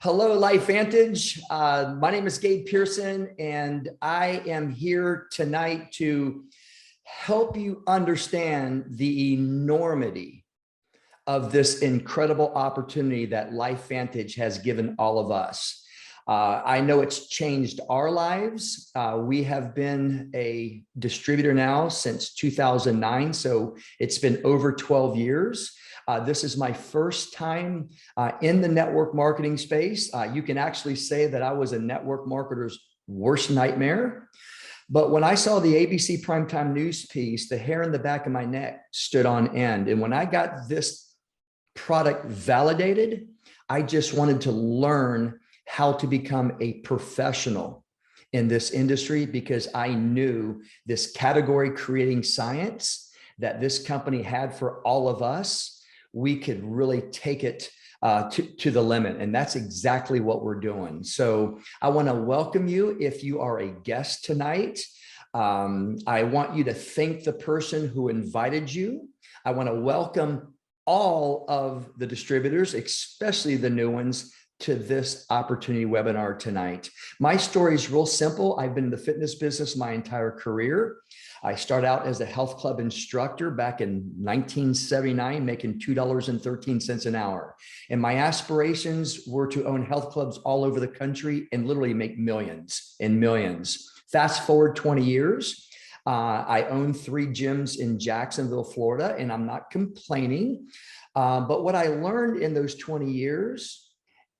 Hello, LifeVantage. My name is Gabe Pearson, and I am here tonight to help you understand the enormity of this incredible opportunity that LifeVantage has given all of us. I know it's changed our lives. We have been a distributor now since 2009, so it's been over 12 years. This is my first time in the network marketing space. You can actually say that I was a network marketer's worst nightmare. But when I saw the ABC primetime news piece, the hair in the back of my neck stood on end. And when I got this product validated, I just wanted to learn how to become a professional in this industry, because I knew this category creating science that this company had for all of us, we could really take it to the limit. And that's exactly what we're doing. So I want to welcome you if you are a guest tonight. I want you to thank the person who invited you. I want to welcome all of the distributors, especially the new ones, to this opportunity webinar tonight. My story is real simple. I've been in the fitness business my entire career. I started out as a health club instructor back in 1979, making $2.13 an hour. And my aspirations were to own health clubs all over the country and literally make millions and millions. Fast forward 20 years. I own 3 gyms in Jacksonville, Florida, and I'm not complaining. But what I learned in those 20 years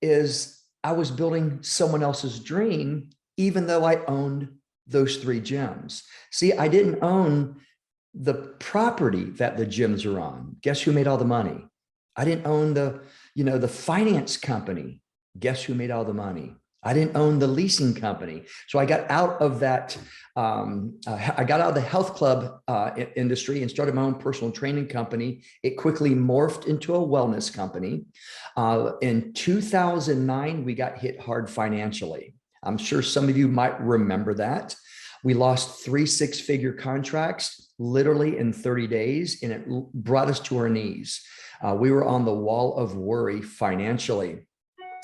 is I was building someone else's dream, even though I owned those 3 gyms. See, I didn't own the property that the gyms are on. Guess who made all the money? I didn't own the finance company. Guess who made all the money? I didn't own the leasing company. So I got out of that. I got out of the health club industry and started my own personal training company. It quickly morphed into a wellness company. In 2009, we got hit hard financially. I'm sure some of you might remember that. We lost 3 6-figure contracts literally in 30 days, and it brought us to our knees. We were on the wall of worry financially.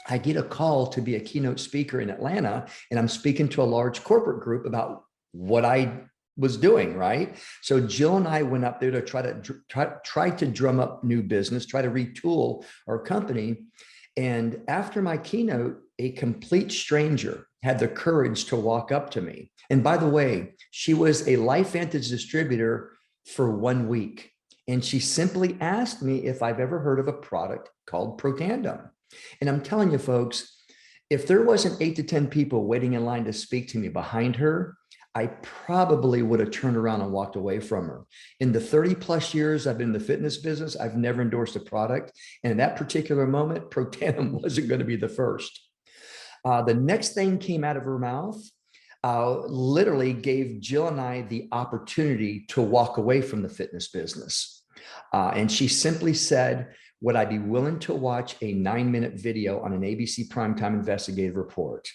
I get a call to be a keynote speaker in Atlanta, and I'm speaking to a large corporate group about what I was doing, right? So Jill and I went up there to try to drum up new business, try to retool our company. And after my keynote, a complete stranger had the courage to walk up to me. And by the way, she was a LifeVantage distributor for 1 week. And she simply asked me if I've ever heard of a product called Protandim. And I'm telling you, folks, if there wasn't 8 to 10 people waiting in line to speak to me behind her, I probably would have turned around and walked away from her. In the 30 plus years I've been in the fitness business, I've never endorsed a product. And in that particular moment, Protandim wasn't going to be the first. The next thing came out of her mouth literally gave Jill and I the opportunity to walk away from the fitness business. And she simply said, would I be willing to watch a 9-minute video on an ABC primetime investigative report?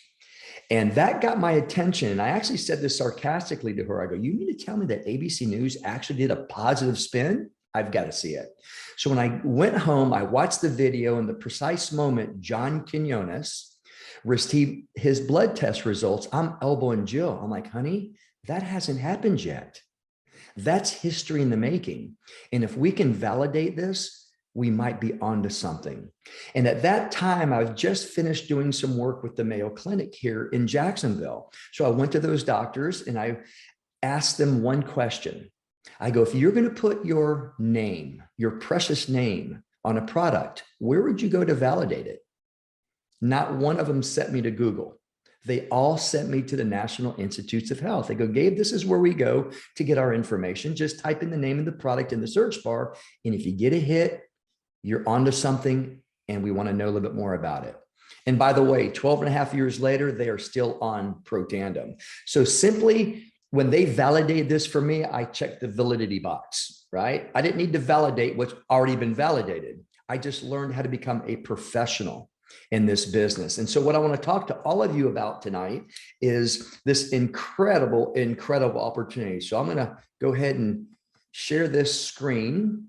And that got my attention. And I actually said this sarcastically to her. I go, you mean to tell me that ABC News actually did a positive spin? I've got to see it. So when I went home, I watched the video, and the precise moment John Quinones received his blood test results, I'm elbowing Jill. I'm like, honey, that hasn't happened yet. That's history in the making. And if we can validate this, we might be onto something. And at that time, I've just finished doing some work with the Mayo Clinic here in Jacksonville. So I went to those doctors and I asked them one question. I go, if you're going to put your name, your precious name on a product, where would you go to validate it? Not one of them sent me to Google. They all sent me to the National Institutes of Health. They go, Gabe, this is where we go to get our information. Just type in the name of the product in the search bar. And if you get a hit, you're onto something, and we want to know a little bit more about it. And by the way, 12 and a half years later, they are still on Protandim. So simply, when they validated this for me, I checked the validity box, right? I didn't need to validate what's already been validated. I just learned how to become a professional in this business. And so what I want to talk to all of you about tonight is this incredible, incredible opportunity. So I'm going to go ahead and share this screen.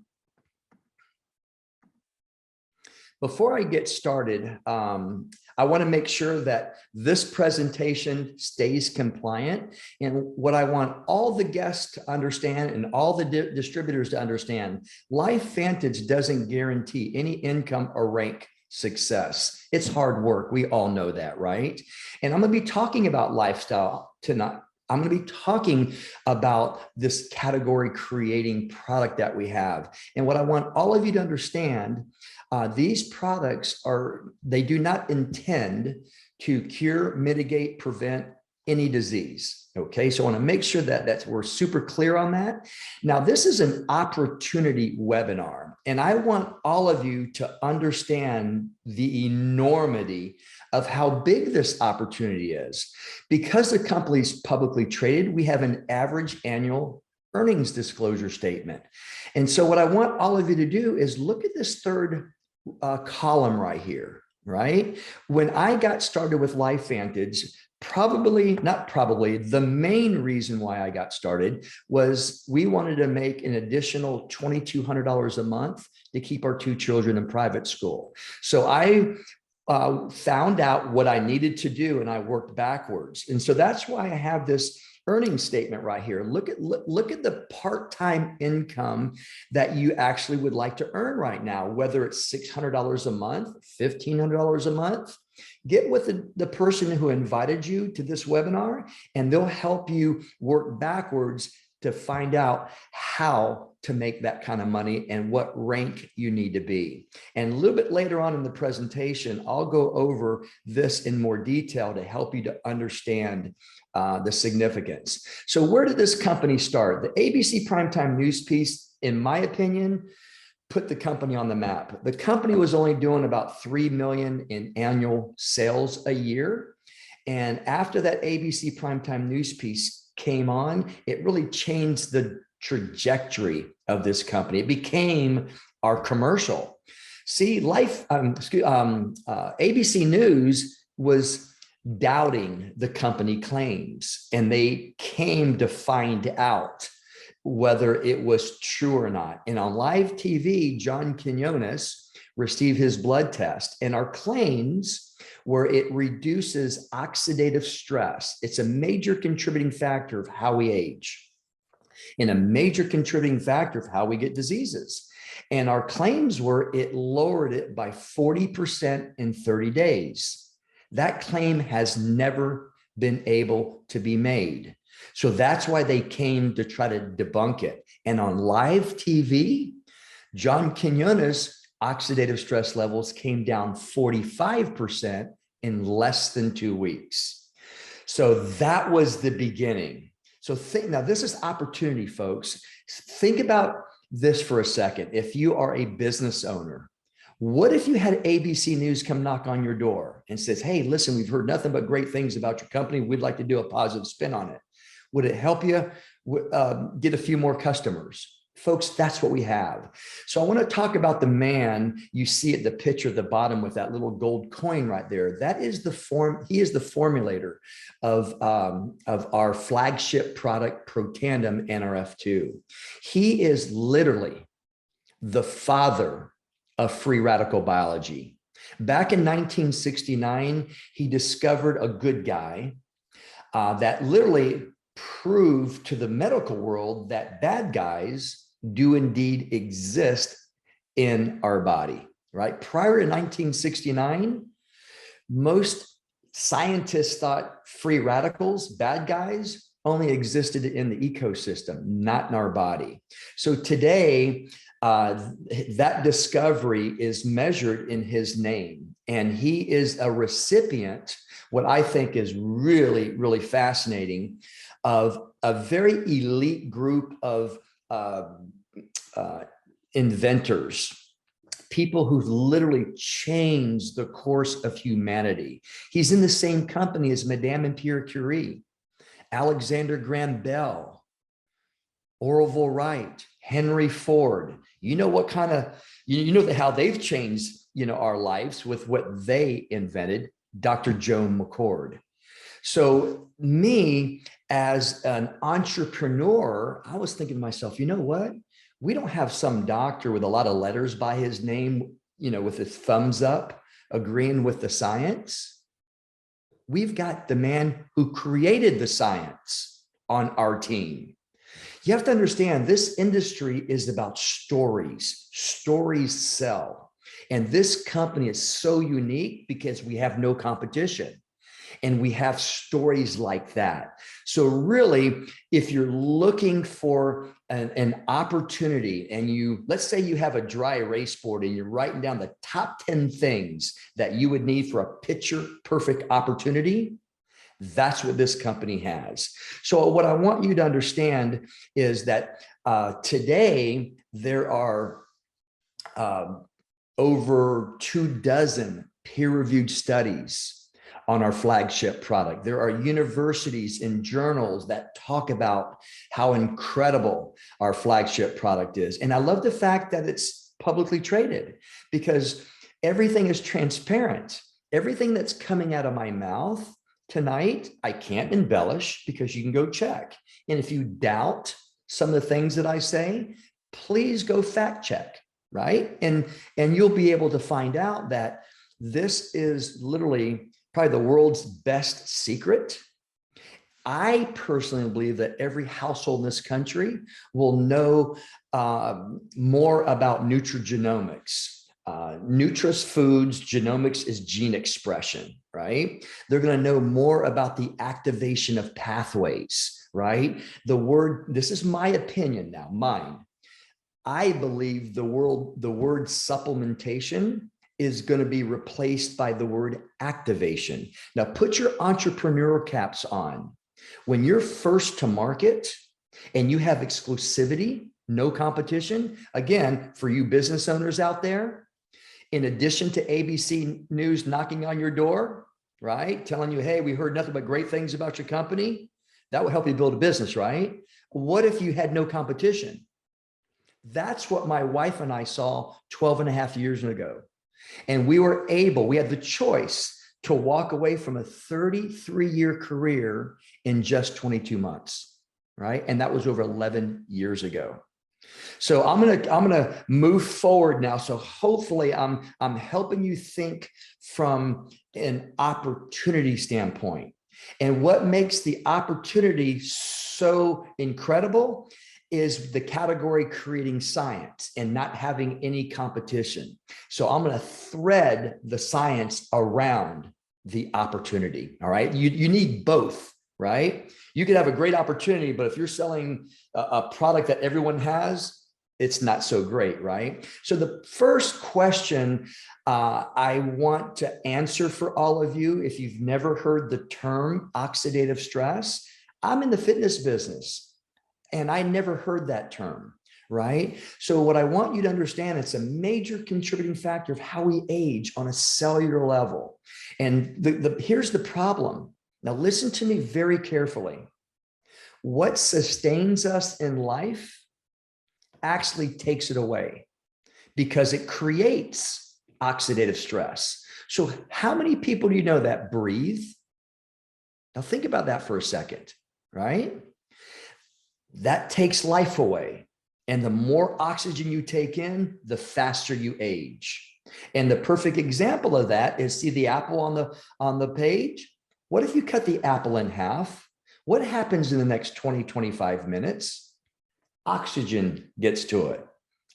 Before I get started, I want to make sure that this presentation stays compliant. And what I want all the guests to understand and all the distributors to understand, LifeVantage doesn't guarantee any income or rank success. It's hard work. We all know that, right? And I'm going to be talking about lifestyle tonight. I'm going to be talking about this category creating product that we have. And what I want all of you to understand, these products they do not intend to cure, mitigate, prevent any disease. Okay, so I want to make sure that we're super clear on that. Now, this is an opportunity webinar, and I want all of you to understand the enormity of how big this opportunity is. Because the company's publicly traded, we have an average annual earnings disclosure statement. And so what I want all of you to do is look at this third column right here, right? When I got started with LifeVantage, the main reason why I got started was we wanted to make an additional $2,200 a month to keep our 2 children in private school. So I found out what I needed to do, and I worked backwards. And so that's why I have this earnings statement right here. Look at the part-time income that you actually would like to earn right now, whether it's $600 a month, $1,500 a month. Get with the person who invited you to this webinar, and they'll help you work backwards to find out how to make that kind of money and what rank you need to be. And a little bit later on in the presentation, I'll go over this in more detail to help you to understand the significance. So where did this company start? The ABC Primetime News piece, in my opinion, put the company on the map. The company was only doing about $3 million in annual sales a year. And after that ABC Primetime News piece came on, it really changed the trajectory of this company. It became our commercial. See, ABC News was doubting the company claims, and they came to find out whether it was true or not. And on live TV, John Quinones received his blood test, and our claims were it reduces oxidative stress. It's a major contributing factor of how we age and a major contributing factor of how we get diseases. And our claims were it lowered it by 40% in 30 days. That claim has never been able to be made. So that's why they came to try to debunk it. And on live TV, John Quinones' oxidative stress levels came down 45% in less than 2 weeks. So that was the beginning. So now this is opportunity, folks. Think about this for a second. If you are a business owner, what if you had ABC News come knock on your door and says, hey, listen, we've heard nothing but great things about your company. We'd like to do a positive spin on it. Would it help you get a few more customers? Folks, that's what we have. So I want to talk about the man you see at the picture at the bottom with that little gold coin right there. That is he is the formulator of our flagship product, Protandim NRF2. He is literally the father of free radical biology. Back in 1969, he discovered a good guy that literally proved to the medical world that bad guys do indeed exist in our body, right? Prior to 1969, most scientists thought free radicals, bad guys, only existed in the ecosystem, not in our body. So today, that discovery is measured in his name, and he is a recipient, what I think is really, really fascinating, of a very elite group of inventors, people who've literally changed the course of humanity. He's in the same company as Madame and Pierre Curie, Alexander Graham Bell, Orville Wright, Henry Ford. You know what kind of, you know how they've changed, our lives with what they invented, Dr. Joan McCord. So me as an entrepreneur, I was thinking to myself, you know what? We don't have some doctor with a lot of letters by his name with his thumbs up, agreeing with the science. We've got the man who created the science on our team. You have to understand, this industry is about stories. Stories sell. And this company is so unique because we have no competition. And we have stories like that. So really, if you're looking for an opportunity, and let's say you have a dry erase board and you're writing down the top 10 things that you would need for a picture perfect opportunity, that's what this company has. So what I want you to understand is that today there are over 24 peer-reviewed studies on our flagship product. There are universities and journals that talk about how incredible our flagship product is. And I love the fact that it's publicly traded, because everything is transparent. Everything that's coming out of my mouth tonight, I can't embellish, because you can go check. And if you doubt some of the things that I say, please go fact check, right? And you'll be able to find out that this is literally probably the world's best secret. I personally believe that every household in this country will know more about nutrigenomics. Nutritious foods, genomics is gene expression, right? They're going to know more about the activation of pathways, right? This is my opinion now, mine. I believe the word supplementation is going to be replaced by the word activation. Now, put your entrepreneur caps on. When you're first to market and you have exclusivity, no competition, again, for you business owners out there, in addition to ABC News knocking on your door, right, telling you, hey, we heard nothing but great things about your company, that will help you build a business, right? What if you had no competition? That's what my wife and I saw 12 and a half years ago. And we had the choice to walk away from a 33-year career in just 22 months, right? And that was over 11 years ago. So I'm gonna move forward now. So hopefully I'm helping you think from an opportunity standpoint. And what makes the opportunity so incredible is the category creating science and not having any competition. So I'm going to thread the science around the opportunity. All right. You need both, right? You could have a great opportunity, but if you're selling a product that everyone has, it's not so great, right? So the first question I want to answer for all of you, if you've never heard the term oxidative stress, I'm in the fitness business. And I never heard that term, right? So what I want you to understand, it's a major contributing factor of how we age on a cellular level. And here's the problem. Now listen to me very carefully. What sustains us in life actually takes it away, because it creates oxidative stress. So how many people do you know that breathe? Now think about that for a second, right? That takes life away. And the more oxygen you take in, the faster you age. And the perfect example of that is, see the apple on the page? What if you cut the apple in half? What happens in the next 20, 25 minutes? Oxygen gets to it.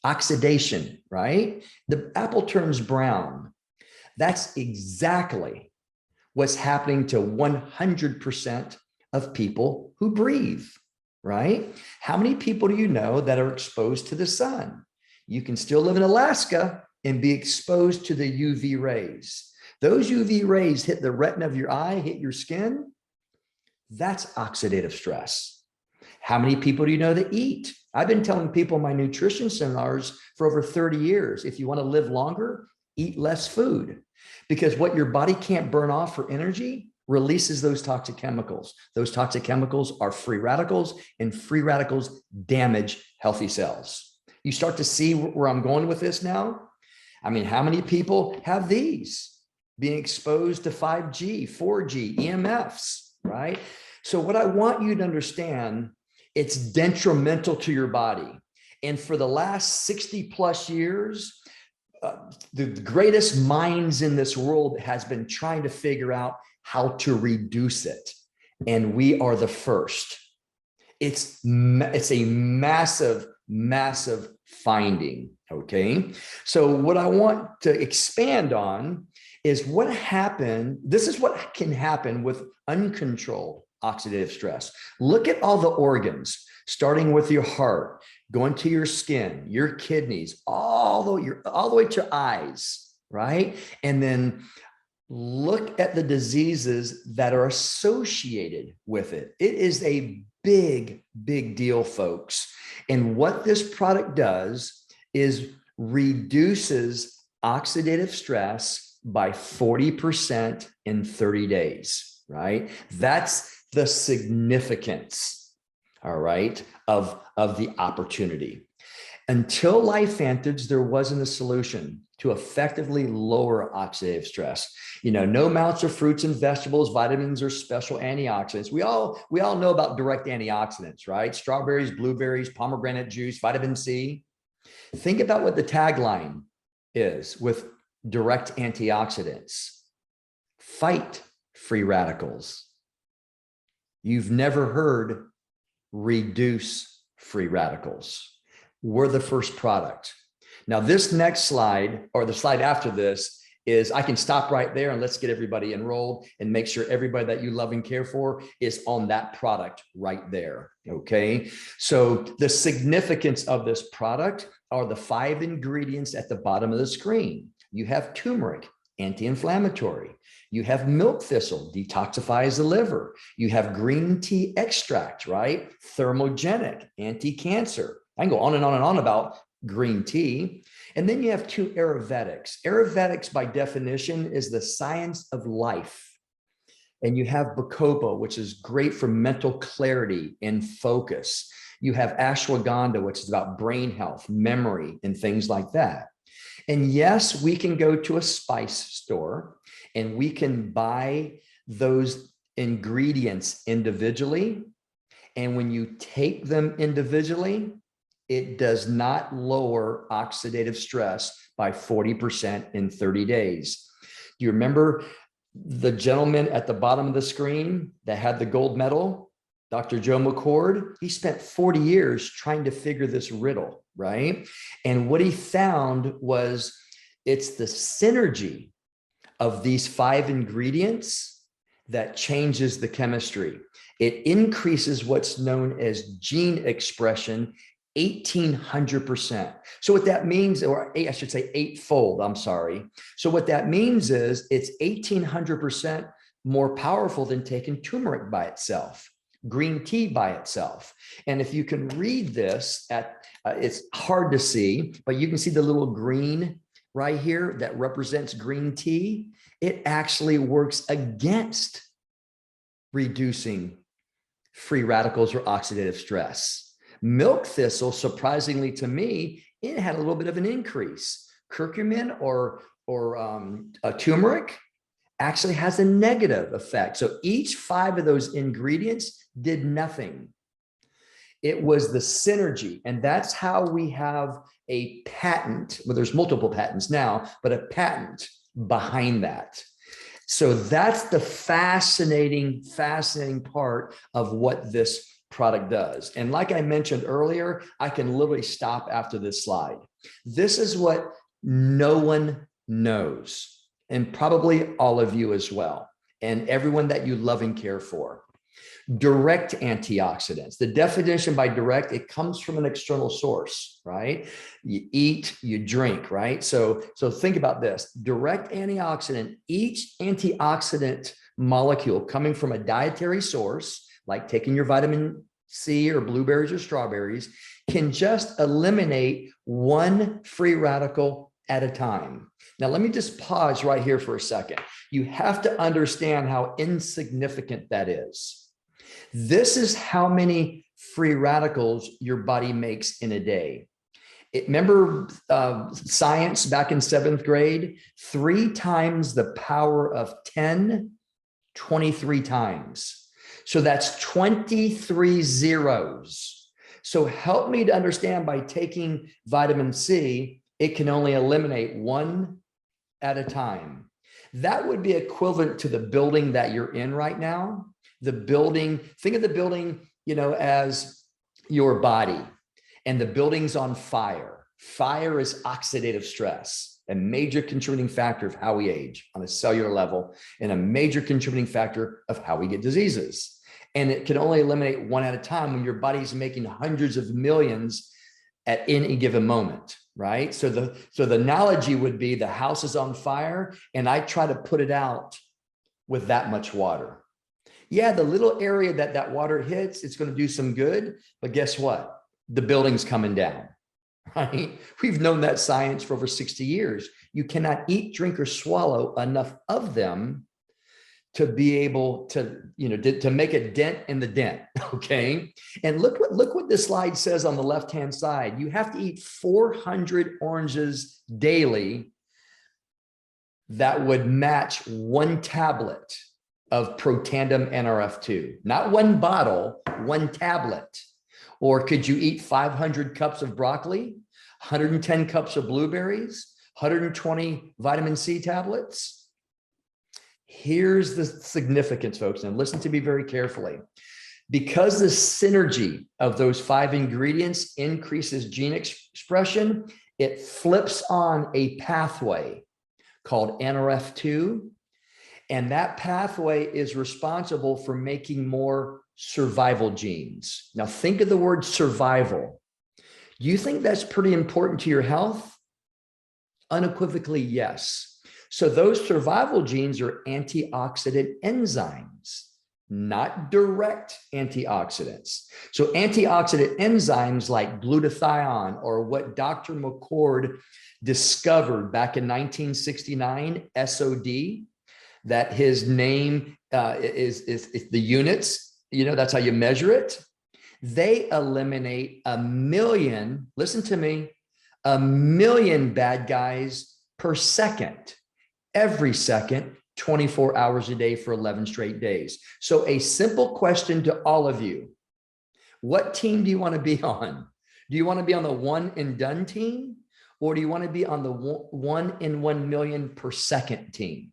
Oxidation, right? The apple turns brown. That's exactly what's happening to 100% of people who breathe. Right? How many people do you know that are exposed to the sun? You can still live in Alaska and be exposed to the UV rays. Those UV rays hit the retina of your eye, hit your skin. That's oxidative stress. How many people do you know that eat? I've been telling people in my nutrition seminars for over 30 years, if you want to live longer, eat less food, because what your body can't burn off for energy releases those toxic chemicals. Those toxic chemicals are free radicals, and free radicals damage healthy cells. You start to see where I'm going with this now? I mean, how many people have these? Being exposed to 5G, 4G, EMFs, right? So what I want you to understand, it's detrimental to your body. And for the last 60 plus years, the greatest minds in this world has been trying to figure out how to reduce it. And we are the first. It's a massive, massive finding. Okay. So what I want to expand on is what happened. This is what can happen with uncontrolled oxidative stress. Look at all the organs, starting with your heart, going to your skin, your kidneys, all the way to eyes, right? And then look at the diseases that are associated with it. It is a big, big deal, folks. And what this product does is reduces oxidative stress by 40% in 30 days, right? That's the significance, all right, of the opportunity. Until LifeVantage, there wasn't a solution to effectively lower oxidative stress. You know, no amounts of fruits and vegetables, vitamins, or special antioxidants. We all know about direct antioxidants, right? Strawberries, blueberries, pomegranate juice, vitamin C. Think about what the tagline is with direct antioxidants. Fight free radicals. You've never heard reduce free radicals. We're the first product. Now, this next slide, or the slide after this, is I can stop right there and let's get everybody enrolled and make sure everybody that you love and care for is on that product right there. Okay. So the significance of this product are the 5 ingredients at the bottom of the screen. You have turmeric, anti-inflammatory. You have milk thistle, detoxifies the liver. You have green tea extract, right? Thermogenic, anti-cancer. I can go on and on and on about green tea. And then you have 2 Ayurvedics. Ayurvedics, by definition, is the science of life. And you have Bacopa, which is great for mental clarity and focus. You have ashwagandha, which is about brain health, memory, and things like that. And yes, we can go to a spice store and we can buy those ingredients individually. And when you take them individually, it does not lower oxidative stress by 40% in 30 days. Do you remember the gentleman at the bottom of the screen that had the gold medal, Dr. Joe McCord? He spent 40 years trying to figure this riddle, right? And what he found was it's the synergy of these 5 ingredients that changes the chemistry. It increases what's known as gene expression 1,800%. So what that means, or I should say 8-fold, I'm sorry. So what that means is it's 1,800% more powerful than taking turmeric by itself, green tea by itself. And if you can read this, it's hard to see, but you can see the little green right here that represents green tea. It actually works against reducing free radicals or oxidative stress. Milk thistle, surprisingly to me, it had a little bit of an increase. Curcumin or turmeric actually has a negative effect. So each 5 of those ingredients did nothing. It was the synergy. And that's how we have a patent. Well, there's multiple patents now, but a patent behind that. So that's the fascinating part of what this product does. And like I mentioned earlier, I can literally stop after this slide. This is what no one knows, and probably all of you as well, and everyone that you love and care for. Direct antioxidants. The definition by direct, it comes from an external source, right? You eat, you drink, right? So think about this. Direct antioxidant, each antioxidant molecule coming from a dietary source, like taking your vitamin C or blueberries or strawberries, can just eliminate 1 free radical at a time. Now, let me just pause right here for a second. You have to understand how insignificant that is. This is how many free radicals your body makes in a day. Remember science back in 7th grade? 3 times the power of 10, 23 times. So that's 23 zeros. So help me to understand, by taking vitamin C, it can only eliminate one at a time. That would be equivalent to the building that you're in right now. The building, think of the building, as your body, and the building's on fire. Fire is oxidative stress, a major contributing factor of how we age on a cellular level, and a major contributing factor of how we get diseases. And it can only eliminate one at a time when your body's making hundreds of millions at any given moment, right? So the analogy would be the house is on fire and I try to put it out with that much water. Yeah, the little area that water hits, it's going to do some good, but guess what? The building's coming down, right? We've known that science for over 60 years. You cannot eat, drink, or swallow enough of them to be able to, to make a dent in the dent, okay? And look what this slide says on the left-hand side. You have to eat 400 oranges daily that would match one tablet of Protandim NRF2. Not one bottle, one tablet. Or could you eat 500 cups of broccoli, 110 cups of blueberries, 120 vitamin C tablets? Here's the significance, folks, and listen to me very carefully. Because the synergy of those 5 ingredients increases gene expression, it flips on a pathway called NRF2, and that pathway is responsible for making more survival genes. Now think of the word survival. Do you think that's pretty important to your health? Unequivocally, yes. So those survival genes are antioxidant enzymes, not direct antioxidants. So antioxidant enzymes like glutathione, or what Dr. McCord discovered back in 1969, SOD, that his name is the units, that's how you measure it. They eliminate 1 million, listen to me, 1 million bad guys per second, every second, 24 hours a day for 11 straight days. So a simple question to all of you: what team do you want to be on? Do you want to be on the 1 and done team, or do you want to be on the 1 in 1 million per second team?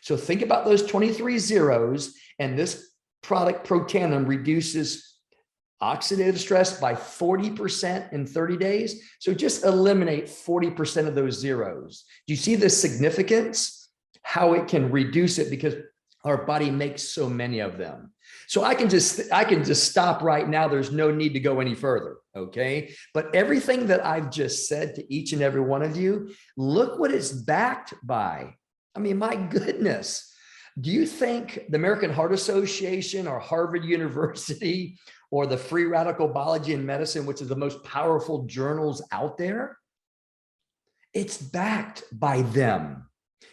So think about those 23 zeros, and this product Protandim reduces oxidative stress by 40% in 30 days. So just eliminate 40% of those zeros. Do you see the significance? How it can reduce it, because our body makes so many of them. So I can just stop right now. There's no need to go any further, okay? But everything that I've just said to each and every one of you, look what it's backed by. I mean, my goodness. Do you think the American Heart Association or Harvard University or the Free Radical Biology and Medicine, which is the most powerful journals out there, it's backed by them?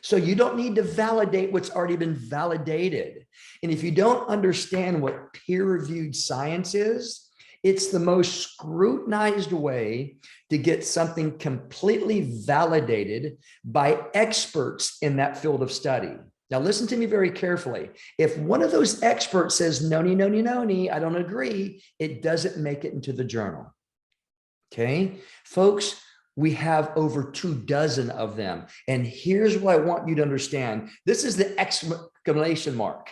So you don't need to validate what's already been validated. And if you don't understand what peer-reviewed science is, it's the most scrutinized way to get something completely validated by experts in that field of study. Now, listen to me very carefully. If one of those experts says, no, I don't agree, it doesn't make it into the journal. Okay, folks, we have over 24 of them. And here's what I want you to understand. This is the exclamation mark.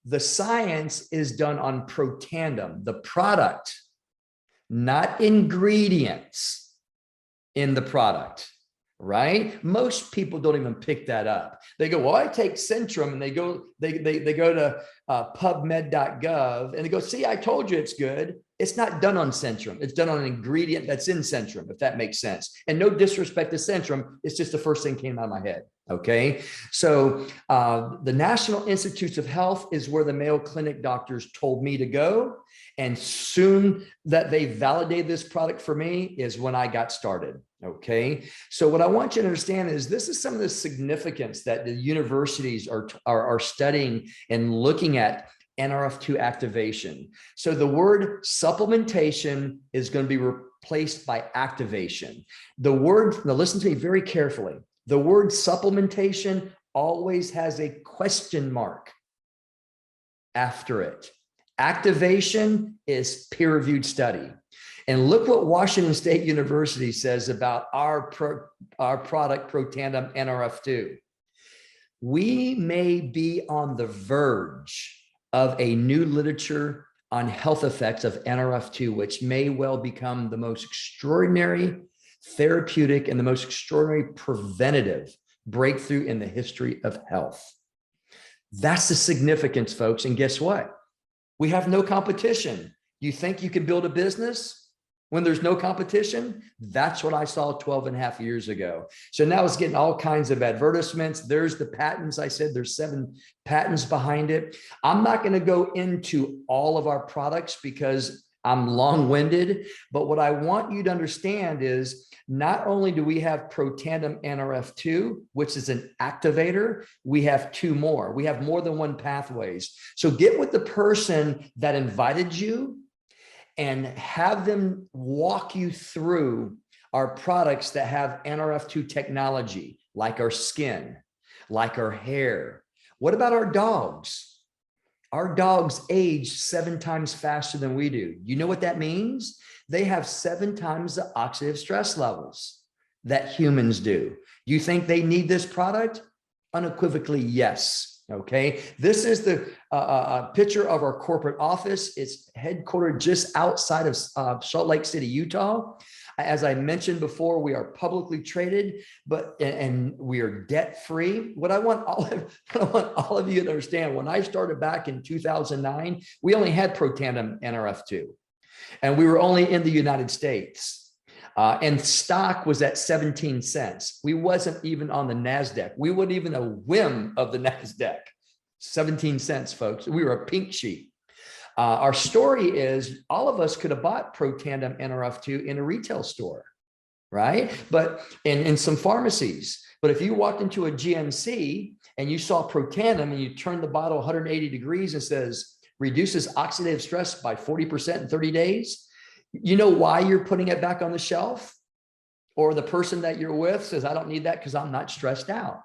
The science is done on Protandim, the product, not ingredients in the product. Right? Most people don't even pick that up. They go, well, I take Centrum, and they go to pubmed.gov and they go, see, I told you it's good. It's not done on Centrum. It's done on an ingredient that's in Centrum, if that makes sense. And no disrespect to Centrum. It's just the first thing came out of my head. Okay. So the National Institutes of Health is where the Mayo Clinic doctors told me to go. And soon that they validated this product for me is when I got started. Okay. So what I want you to understand is this is some of the significance that the universities are studying and looking at NRF2 activation. So the word supplementation is going to be replaced by activation. The word, now listen to me very carefully. The word supplementation always has a question mark after it. Activation is peer-reviewed study. And look what Washington State University says about our product, Protandim NRF2. We may be on the verge of a new literature on health effects of NRF2, which may well become the most extraordinary therapeutic and the most extraordinary preventative breakthrough in the history of health. That's the significance, folks. And guess what? We have no competition. You think you can build a business when there's no competition? That's what I saw 12 and a half years ago. So now it's getting all kinds of advertisements. There's the patents. I said there's 7 patents behind it. I'm not going to go into all of our products because I'm long-winded, but what I want you to understand is not only do we have Protandim NRF2, which is an activator, we have 2 more. We have more than 1 pathways. So get with the person that invited you and have them walk you through our products that have NRF2 technology, like our skin, like our hair. What about our dogs? Our dogs age 7 times faster than we do. You know what that means? They have 7 times the oxidative stress levels that humans do. You think they need this product? Unequivocally, yes. Okay, this is the picture of our corporate office. It's headquartered just outside of Salt Lake City, Utah. As I mentioned before, we are publicly traded, and we are debt free. What I want all of you to understand, when I started back in 2009, we only had Protandim NRF2, and we were only in the United States. And stock was at 17 cents. We wasn't even on the NASDAQ. We weren't even a whim of the NASDAQ. 17 cents, folks. We were a pink sheet. Our story is all of us could have bought Protandim NRF2 in a retail store, right? But in some pharmacies. But if you walked into a GNC and you saw Protandim and you turned the bottle 180 degrees and says, reduces oxidative stress by 40% in 30 days, you know why you're putting it back on the shelf? Or the person that you're with says, I don't need that because I'm not stressed out.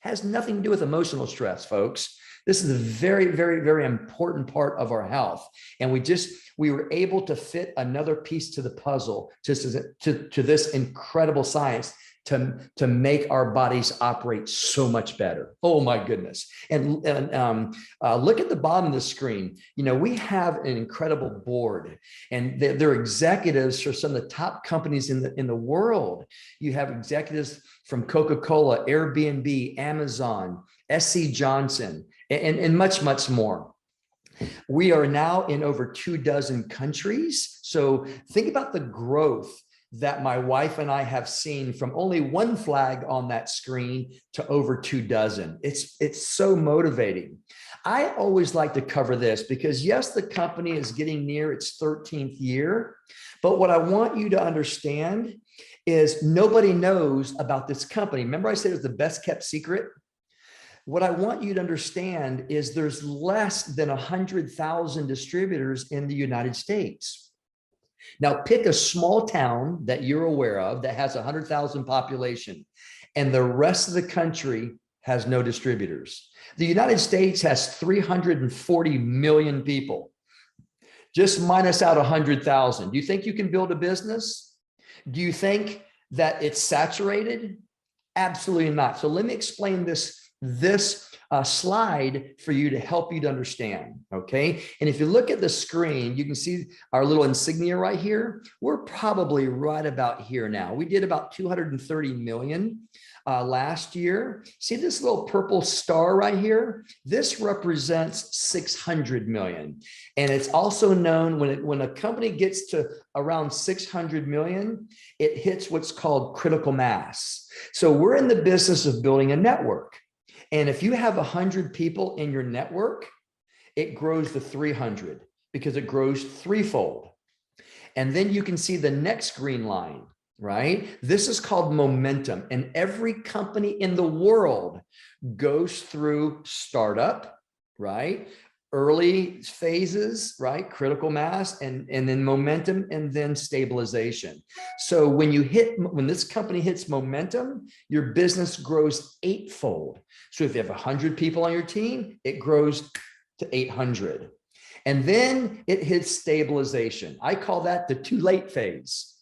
Has nothing to do with emotional stress, folks. This is a very, very, very important part of our health. And we were able to fit another piece to the puzzle to this incredible science to make our bodies operate so much better. Oh my goodness. And look at the bottom of the screen. You know, we have an incredible board, and they're executives for some of the top companies in the world. You have executives from Coca-Cola, Airbnb, Amazon, SC Johnson, and much, much more. We are now in over 24 countries. So think about the growth that my wife and I have seen from only 1 flag on that screen to over 24. It's so motivating. I always like to cover this because yes, the company is getting near its 13th year, but what I want you to understand is nobody knows about this company. Remember I said it was the best kept secret? What I want you to understand is there's less than 100,000 distributors in the United States. Now pick a small town that you're aware of that has 100,000 population, and the rest of the country has no distributors. The United States has 340 million people. Just minus out 100,000. Do you think you can build a business? Do you think that it's saturated? Absolutely not. So let me explain this slide for you to help you to understand, okay? And if you look at the screen, you can see our little insignia right here. We're probably right about here now. We did about 230 million last year. See this little purple star right here? This represents 600 million. And it's also known when a company gets to around 600 million, it hits what's called critical mass. So we're in the business of building a network. And if you have 100 people in your network, it grows to 300 because it grows threefold. And then you can see the next green line, right? This is called momentum. And every company in the world goes through startup, right? Early phases, right? Critical mass, and then momentum, and then stabilization. So when this company hits momentum, your business grows 8-fold. So if you have 100 people on your team, it grows to 800. And then it hits stabilization. I call that the too late phase.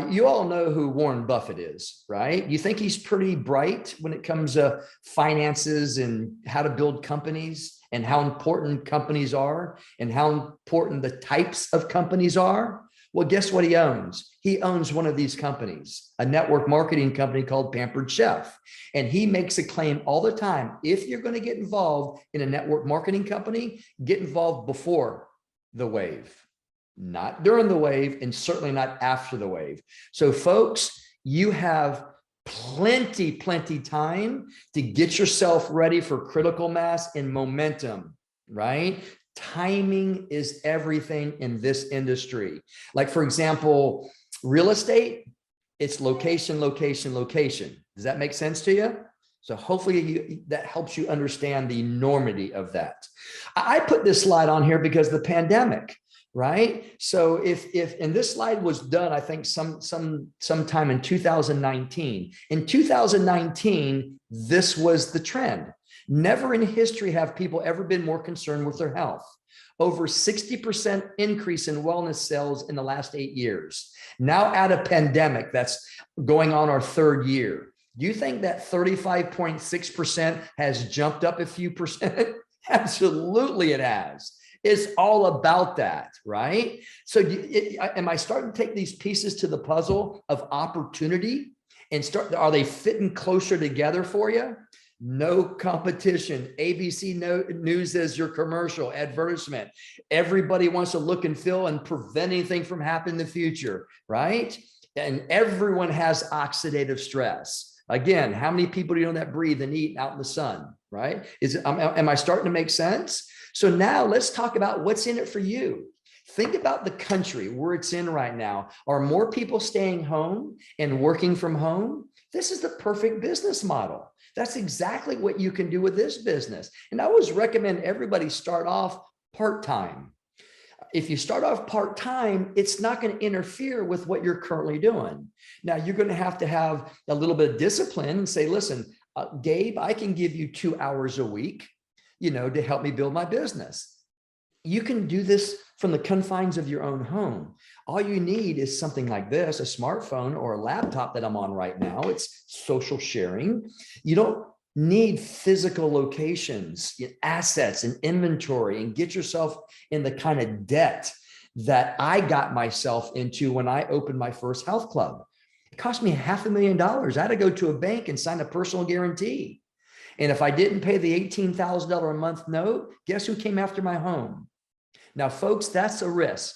You all know who Warren Buffett is, right? You think he's pretty bright when it comes to finances and how to build companies and how important companies are and how important the types of companies are? Well, guess what he owns? He owns one of these companies, a network marketing company called Pampered Chef. And he makes a claim all the time. If you're going to get involved in a network marketing company, get involved before the wave, not during the wave, and certainly not after the wave. So folks, you have plenty time to get yourself ready for critical mass and momentum, right? Timing is everything in this industry. Like, for example, real estate, it's location. Does that make sense to you? So hopefully that helps you understand the enormity of that. I put this slide on here because the pandemic, right? So and this slide was done, I think sometime in 2019. In 2019, this was the trend. Never in history have people ever been more concerned with their health. Over 60% increase in wellness sales in the last 8 years. Now at a pandemic that's going on our 3rd year. Do you think that 35.6% has jumped up a few percent? Absolutely it has. It's all about that, right? So am I starting to take these pieces to the puzzle of opportunity and are they fitting closer together for you? No competition. ABC News is your commercial advertisement. Everybody wants to look and feel and prevent anything from happening in the future, right? And everyone has oxidative stress. Again, how many people do you know that breathe and eat out in the sun, right? Am I starting to make sense? So now let's talk about what's in it for you. Think about the country where it's in right now. Are more people staying home and working from home? This is the perfect business model. That's exactly what you can do with this business. And I always recommend everybody start off part-time. If you start off part-time, it's not going to interfere with what you're currently doing. Now, you're going to have a little bit of discipline and say, listen, Gabe, I can give you 2 hours a week, to help me build my business. You can do this from the confines of your own home. All you need is something like this, a smartphone or a laptop that I'm on right now. It's social sharing. You don't need physical locations, assets and inventory, and get yourself in the kind of debt that I got myself into when I opened my first health club. It cost me $500,000. I had to go to a bank and sign a personal guarantee. And if I didn't pay the $18,000 a month note, guess who came after my home? Now, folks, that's a risk.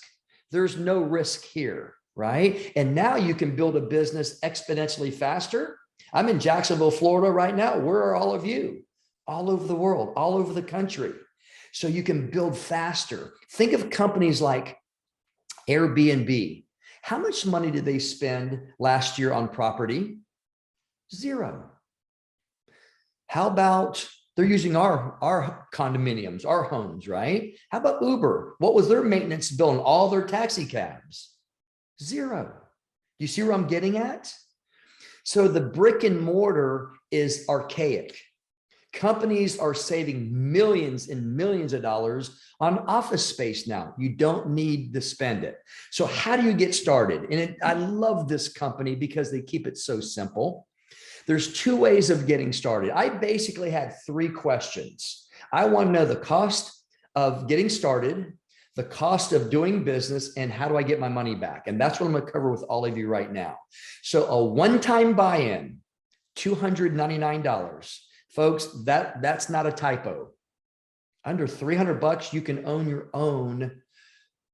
There's no risk here, right? And now you can build a business exponentially faster. I'm in Jacksonville, Florida right now. Where are all of you? All over the world, all over the country. So you can build faster. Think of companies like Airbnb. How much money did they spend last year on property? Zero. How about they're using our condominiums, our homes, right? How about Uber? What was their maintenance bill on all their taxi cabs? Zero. Do you see where I'm getting at? So the brick and mortar is archaic. Companies are saving millions and millions of dollars on office space now. You don't need to spend it. So how do you get started? And I love this company because they keep it so simple. There's 2 ways of getting started. I basically had 3 questions. I want to know the cost of getting started, the cost of doing business, and how do I get my money back? And that's what I'm going to cover with all of you right now. So a one-time buy-in, $299. Folks, that's not a typo. Under $300, you can own your own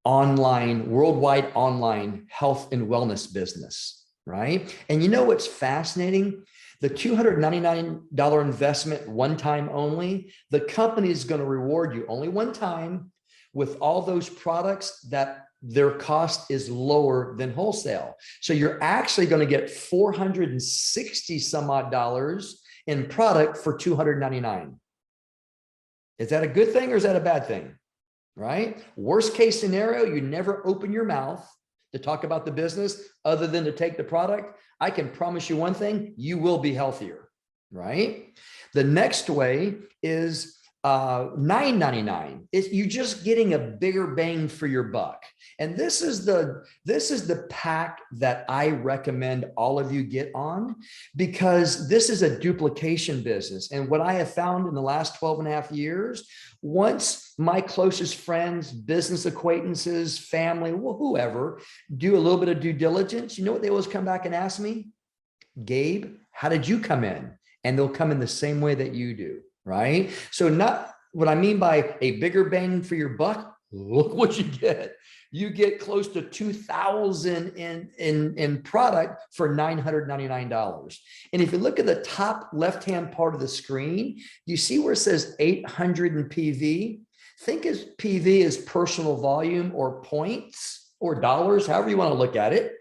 worldwide online health and wellness business, right? And you know what's fascinating? The $299 investment, one time only, the company is going to reward you only one time with all those products that their cost is lower than wholesale. So you're actually going to get $460 some odd dollars in product for $299. Is that a good thing or is that a bad thing? Right? Worst case scenario, you never open your mouth to talk about the business other than to take the product. I can promise you one thing, you will be healthier, right? The next way is $9.99. You're just getting a bigger bang for your buck. And this is the pack that I recommend all of you get on, because this is a duplication business. And what I have found in the last 12 and a half years, once my closest friends, business acquaintances, family, whoever, do a little bit of due diligence, you know what they always come back and ask me? Gabe, how did you come in? And they'll come in the same way that you do, right? So not what I mean by a bigger bang for your buck, look what you get. You get close to $2,000 in product for $999. And if you look at the top left-hand part of the screen, you see where it says 800 in PV. Think as PV as personal volume or points or dollars, however you want to look at it.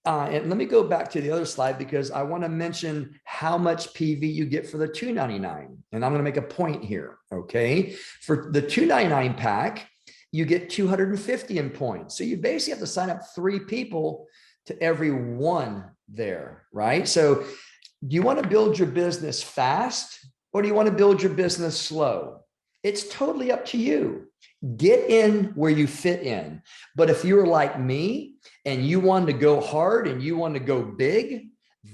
And let me go back to the other slide, because I want to mention how much PV you get for the $299. And I'm going to make a point here. Okay. For the $299 pack, you get 250 in points. So you basically have to sign up 3 people to every one there, right? So do you want to build your business fast, or do you want to build your business slow? It's totally up to you. Get in where you fit in. But if you're like me and you want to go hard and you want to go big,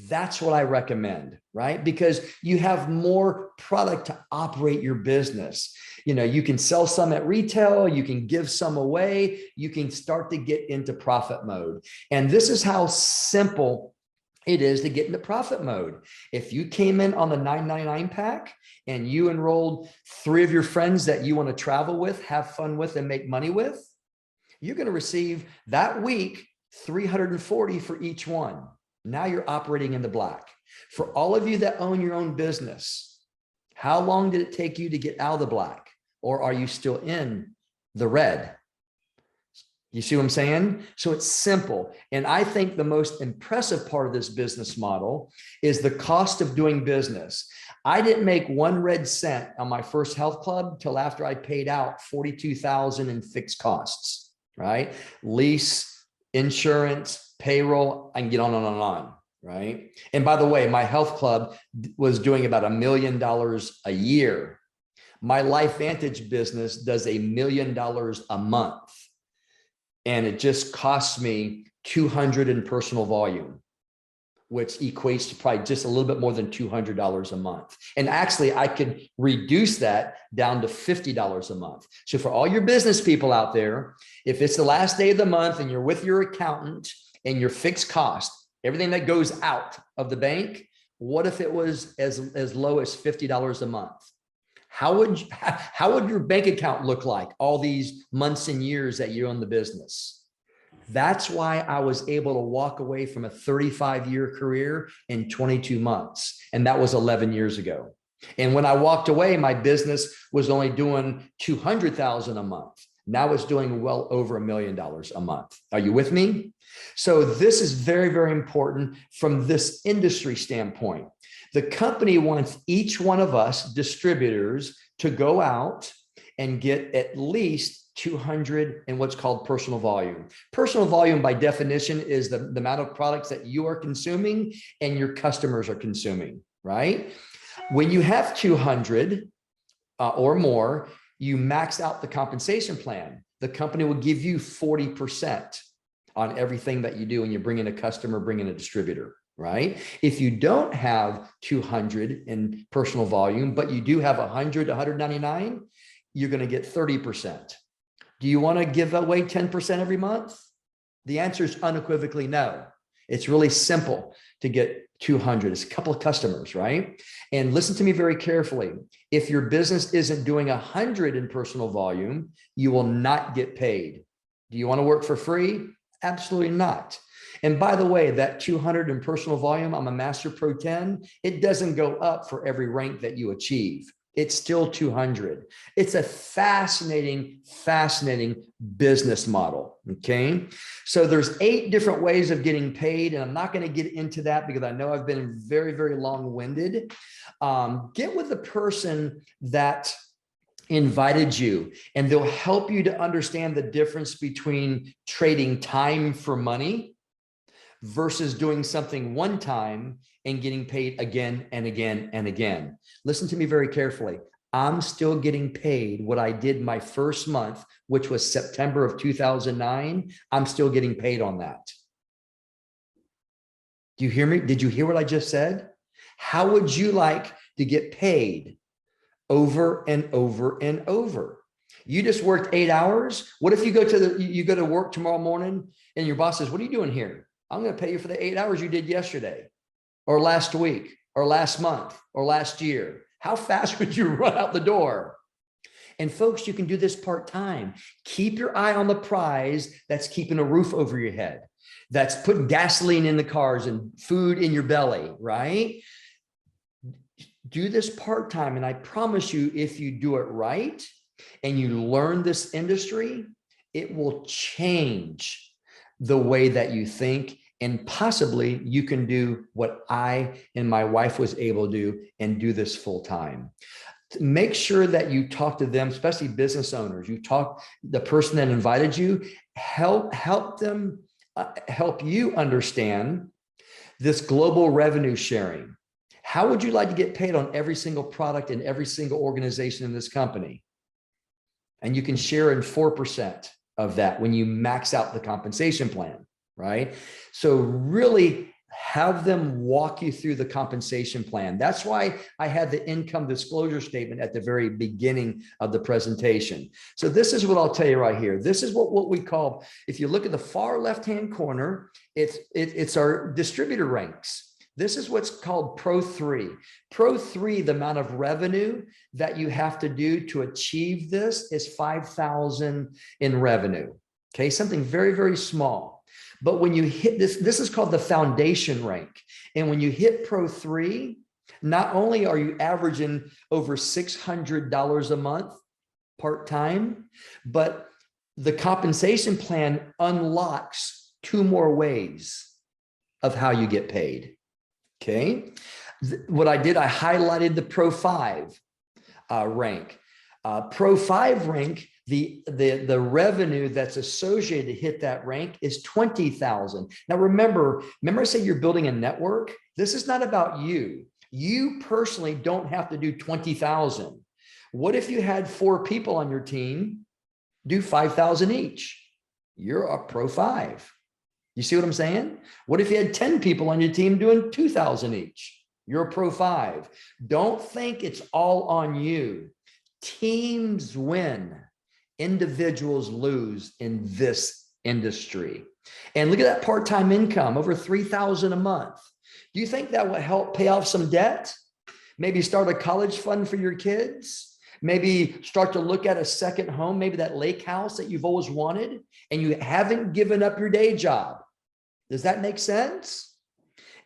that's what I recommend, right? Because you have more product to operate your business. You know, you can sell some at retail, you can give some away, you can start to get into profit mode. And this is how simple it is to get into profit mode. If you came in on the $9.99 pack and you enrolled 3 of your friends that you want to travel with, have fun with, and make money with, you're going to receive that week $340 for each one. Now you're operating in the black. For all of you that own your own business, how long did it take you to get out of the black? Or are you still in the red? You see what I'm saying? So it's simple. And I think the most impressive part of this business model is the cost of doing business. I didn't make 1 red cent on my first health club till after I paid out $42,000 in fixed costs, right? Lease, insurance, payroll, I can get on and on, right? And by the way, my health club was doing about $1 million a year. My LifeVantage business does $1 million a month. And it just costs me 200 in personal volume, which equates to probably just a little bit more than $200 a month. And actually, I could reduce that down to $50 a month. So for all your business people out there, if it's the last day of the month and you're with your accountant and your fixed cost, everything that goes out of the bank, what if it was as low as $50 a month? How would your bank account look like all these months and years that you own the business? That's why I was able to walk away from a 35-year career in 22 months. And that was 11 years ago. And when I walked away, my business was only doing $200,000 a month. Now it's doing well over $1 million a month. Are you with me? So this is very, very important from this industry standpoint. The company wants each one of us distributors to go out and get at least 200 in what's called personal volume. Personal volume by definition is the amount of products that you are consuming and your customers are consuming, right? When you have 200 or more, you max out the compensation plan. The company will give you 40% on everything that you do when you bring in a customer, bring in a distributor. Right? If you don't have 200 in personal volume, but you do have 100 to 199, you're going to get 30%. Do you want to give away 10% every month? The answer is unequivocally no. It's really simple to get 200. It's a couple of customers, right? And listen to me very carefully. If your business isn't doing 100 in personal volume, you will not get paid. Do you want to work for free? Absolutely not. And by the way, that 200 in personal volume, I'm a Master Pro 10. It doesn't go up for every rank that you achieve. It's still 200. It's a fascinating, fascinating business model. Okay. So there's 8 different ways of getting paid. And I'm not going to get into that because I know I've been very, very long-winded. Get with the person that invited you, and they'll help you to understand the difference between trading time for money versus doing something one time and getting paid again and again and again. Listen to me very carefully. I'm still getting paid what I did my first month, which was September of 2009. I'm still getting paid on that. Do you hear me? Did you hear what I just said? How would you like to get paid over and over and over? You just worked 8 hours. What if you go to work tomorrow morning and your boss says, "What are you doing here? I'm going to pay you for the 8 hours you did yesterday or last week or last month or last year." How fast would you run out the door? And folks, you can do this part-time. Keep your eye on the prize that's keeping a roof over your head, that's putting gasoline in the cars and food in your belly, right? Do this part-time. And I promise you, if you do it right and you learn this industry, it will change the way that you think. And possibly you can do what I and my wife was able to do and do this full time. Make sure that you talk to them, especially business owners. You talk the person that invited you, help them, help you understand this global revenue sharing. How would you like to get paid on every single product in every single organization in this company? And you can share in 4% of that when you max out the compensation plan, right? So really have them walk you through the compensation plan. That's why I had the income disclosure statement at the very beginning of the presentation. So this is what I'll tell you right here. This is what we call, if you look at the far left-hand corner, it's our distributor ranks. This is what's called Pro 3. Pro 3, the amount of revenue that you have to do to achieve this is 5,000 in revenue. Okay, something very, very small. But when you hit this is called the foundation rank. And when you hit Pro 3, not only are you averaging over $600 a month part-time, but the compensation plan unlocks 2 more ways of how you get paid. Okay. What I did, I highlighted the Pro 5 rank. Pro 5 rank, the revenue that's associated to hit that rank is 20,000. Now remember I said you're building a network. This is not about you. You personally don't have to do 20,000. What if you had 4 people on your team do 5,000 each? You're a Pro 5. You see what I'm saying? What if you had 10 people on your team doing 2,000 each? You're a Pro 5. Don't think it's all on you. Teams win. Individuals lose in this industry. And look at that part-time income, over 3,000 a month. Do you think that will help pay off some debt? Maybe start a college fund for your kids? Maybe start to look at a second home, maybe that lake house that you've always wanted and you haven't given up your day job. Does that make sense?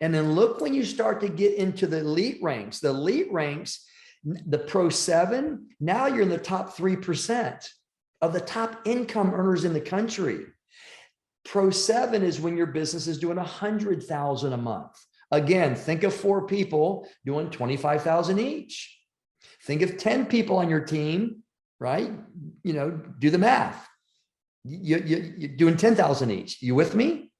And then look when you start to get into the elite ranks, the Pro 7, now you're in the top 3% of the top income earners in the country. Pro 7 is when your business is doing 100,000 a month. Again, think of 4 people doing 25,000 each. Think of 10 people on your team, right? You know, do the math. You're doing 10,000 each. You with me?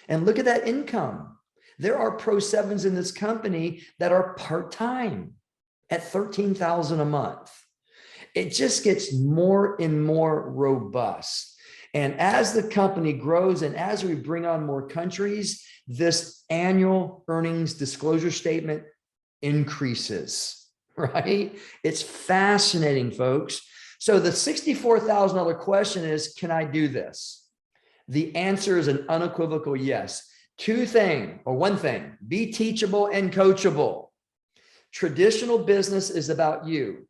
And look at that income. There are Pro 7s in this company that are part-time at 13,000 a month. It just gets more and more robust. And as the company grows and as we bring on more countries, this annual earnings disclosure statement increases, right? It's fascinating, folks. So the $64,000 question is, can I do this? The answer is an unequivocal yes. One thing, be teachable and coachable. Traditional business is about you.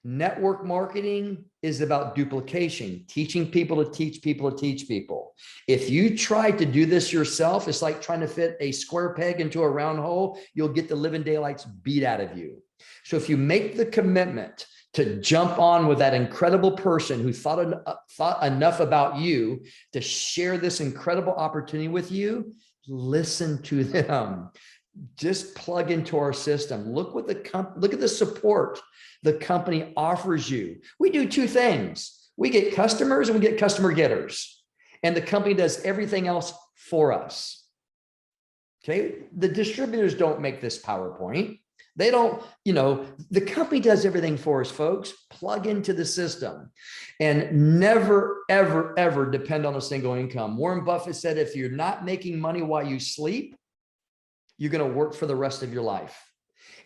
Network marketing is about duplication, teaching people to teach people to teach people. If you try to do this yourself, it's like trying to fit a square peg into a round hole. You'll get the living daylights beat out of you. So if you make the commitment to jump on with that incredible person who thought enough about you to share this incredible opportunity with you, listen to them. Just plug into our system. Look at the support the company offers you. We do 2 things. We get customers and we get customer getters. And the company does everything else for us. Okay. The distributors don't make this PowerPoint. They don't, the company does everything for us, folks. Plug into the system and never, ever, ever depend on a single income. Warren Buffett said, if you're not making money while you sleep, you're going to work for the rest of your life.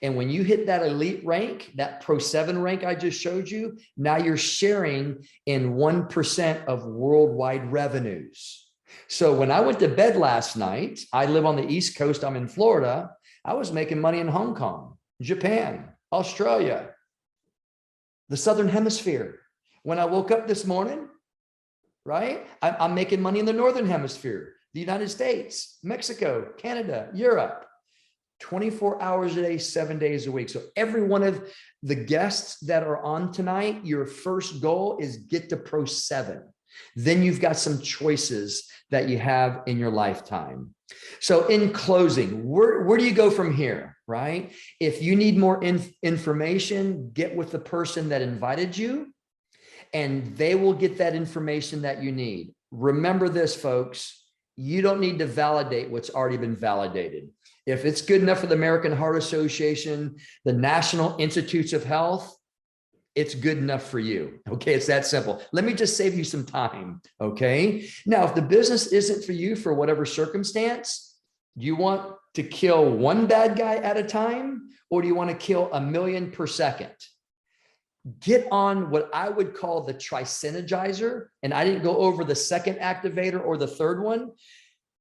And when you hit that elite rank, that Pro 7 rank I just showed you, now you're sharing in 1% of worldwide revenues. So when I went to bed last night, I live on the East Coast, I'm in Florida, I was making money in Hong Kong, Japan, Australia, the Southern Hemisphere. When I woke up this morning, right, I'm making money in the Northern Hemisphere, the United States, Mexico, Canada, Europe, 24 hours a day, 7 days a week. So every one of the guests that are on tonight, your first goal is get to Pro 7. Then you've got some choices that you have in your lifetime. So in closing, where do you go from here, right? If you need more information, get with the person that invited you, and they will get that information that you need. Remember this, folks, you don't need to validate what's already been validated. If it's good enough for the American Heart Association, the National Institutes of Health, it's good enough for you. Okay, it's that simple. Let me just save you some time. Okay. Now, if the business isn't for you for whatever circumstance, do you want to kill one bad guy at a time, or do you want to kill 1 million per second? Get on what I would call the trisynergizer. And I didn't go over the second activator or the third one.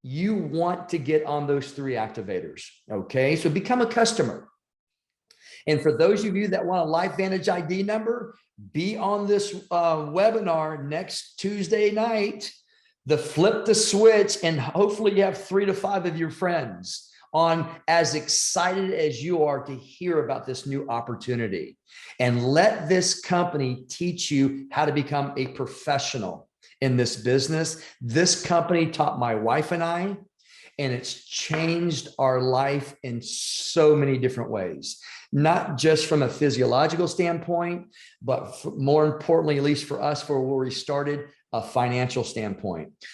You want to get on those 3 activators. Okay. So become a customer. And for those of you that want a LifeVantage ID number, be on this webinar next Tuesday night, the flip the switch, and hopefully you have 3 to 5 of your friends on, as excited as you are to hear about this new opportunity. And let this company teach you how to become a professional in this business. This company taught my wife and I, and it's changed our life in so many different ways. Not just from a physiological standpoint, but more importantly, at least for us, for where we started, a financial standpoint.